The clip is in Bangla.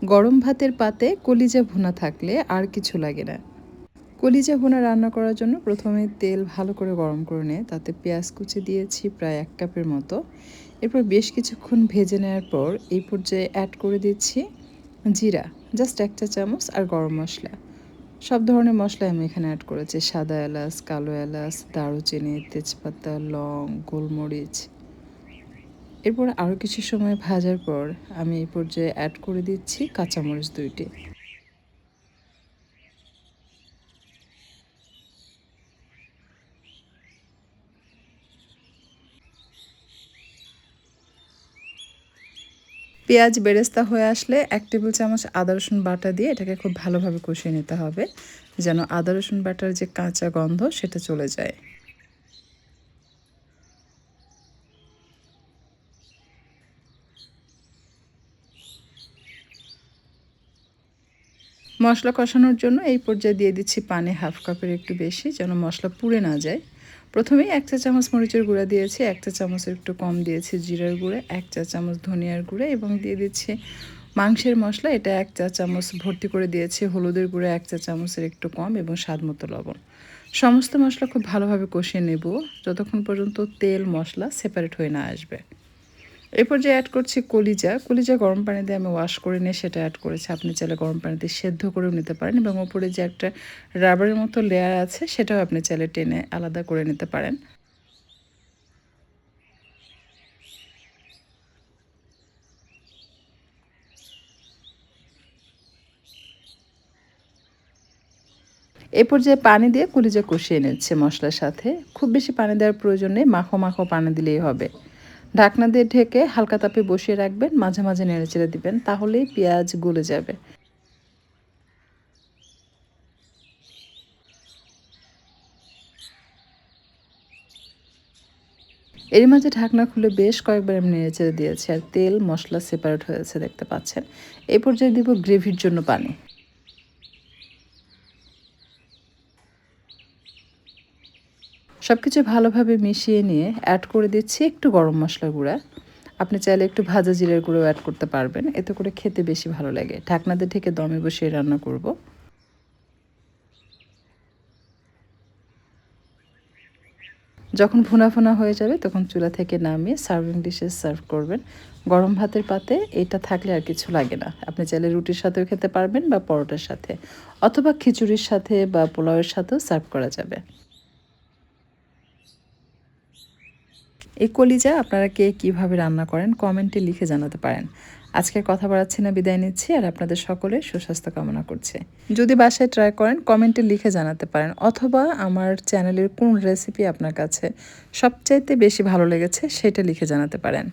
গরম ভাতের পাতে কলিজা ভুনা থাকলে আর কিছু লাগে না। কলিজা ভুনা রান্না করার জন্য প্রথমে তেল ভালো করে গরম করে নিয়ে তাতে পেঁয়াজ কুচি দিয়েছি প্রায় 1 কাপের মতো। এরপর বেশ কিছুক্ষণ ভেজে নেওয়ার পর এই পর্যায়ে অ্যাড করে দিচ্ছি জিরা, জাস্ট 1 চা চামচ, আর গরম মশলা। সব ধরনের মশলাই আমি এখানে অ্যাড করেছি: সাদা এলাচ, কালো এলাচ, দারুচিনি, তেজপাতা, লং, গোলমরিচ। এরপর আরও কিছু সময় ভাজার পর আমি এই পর্যায়ে অ্যাড করে দিচ্ছি কাঁচামরিচ 2টি। পেঁয়াজ বেরেস্তা হয়ে আসলে 1 টেবিল চামচ আদা রসুন বাটা দিয়ে এটাকে খুব ভালোভাবে কষিয়ে নিতে হবে, যেন আদা রসুন বাটার যে কাঁচা গন্ধ সেটা চলে যায়। মশলা কষানোর জন্য এই পর্যায়ে দিয়ে দিচ্ছি পানি 1/2 কাপের একটু বেশি, যেন মশলা পুড়ে না যায়। প্রথমেই 1 চা চামচ মরিচের গুঁড়া দিয়েছি, 1 চা চামচের একটু কম দিয়েছি জিরার গুঁড়া, 1 চা চামচ ধনিয়ার গুঁড়া এবং দিয়ে দিচ্ছি মাংসের মশলা। এটা 1 চা চামচ ভর্তি করে দিয়েছি, হলুদের গুঁড়া 1 চা চামচের একটু কম এবং স্বাদমতো লবণ। সমস্ত মশলা খুব ভালোভাবে কষিয়ে নেব যতক্ষণ পর্যন্ত তেল মশলা সেপারেট হয়ে না আসবে। এই পর্যায়ে অ্যাড করছি কলিজা। কলিজা গরম পানি দিয়ে আমি ওয়াশ করে নিয়ে সেটা অ্যাড করেছি। আপনি চাইলে গরম পানিতে সেদ্ধ করেও নিতে পারেন এবং ওপরে যে একটা রাবারের মতো লেয়ার আছে সেটাও আপনি চাইলে টেনে আলাদা করে নিতে পারেন। এই পর্যায়ে পানি দিয়ে কলিজা কষিয়ে নিচ্ছে মশলার সাথে। খুব বেশি পানি দেওয়ার প্রয়োজন নেই, মাখো মাখো পানি দিলেই হবে। ঢাকনা দিয়ে ঢেকে হালকা তাপে বসিয়ে রাখবেন, মাঝে মাঝে নেড়েচেড়ে দিবেন, তাহলেই পেঁয়াজ গলে যাবে। এরই মাঝে ঢাকনা খুলে বেশ কয়েকবার আমি নেড়েচেড়ে দিয়েছি আর তেল মশলা সেপারেট হয়েছে দেখতে পাচ্ছেন। এই পর্যায়ে দিব গ্রেভির জন্য পানি। সবকিছু ভালোভাবে মিশিয়ে নিয়ে অ্যাড করে দিচ্ছি একটু গরম মশলা গুঁড়া। আপনি চাইলে একটু ভাজা জিরার গুঁড়োও অ্যাড করতে পারবেন, এতে করে খেতে বেশি ভালো লাগে। ঢাকনা দিয়ে ঢেকে দমে বসিয়ে রান্না করব। যখন ভুনা ভুনা হয়ে যাবে তখন চুলা থেকে নামিয়ে সার্ভিং ডিশে সার্ভ করবেন। গরম ভাতের পাতে এটা থাকলে আর কিছু লাগে না। আপনি চাইলে রুটির সাথেও খেতে পারবেন বা পরোটার সাথে, অথবা খিচুড়ির সাথে বা পোলাওয়ের সাথেও সার্ভ করা যাবে। এই কলিজা আপনারা কে কীভাবে রান্না করেন কমেন্টে লিখে জানাতে পারেন। আজকের কথা বাড়াচ্ছি না, বিদায় নিচ্ছি আর আপনাদের সকলের সুস্বাস্থ্য কামনা করছি। যদি বাসায় ট্রাই করেন কমেন্টে লিখে জানাতে পারেন, অথবা আমার চ্যানেলের কোন রেসিপি আপনার কাছে সবচাইতে বেশি ভালো লেগেছে সেটা লিখে জানাতে পারেন।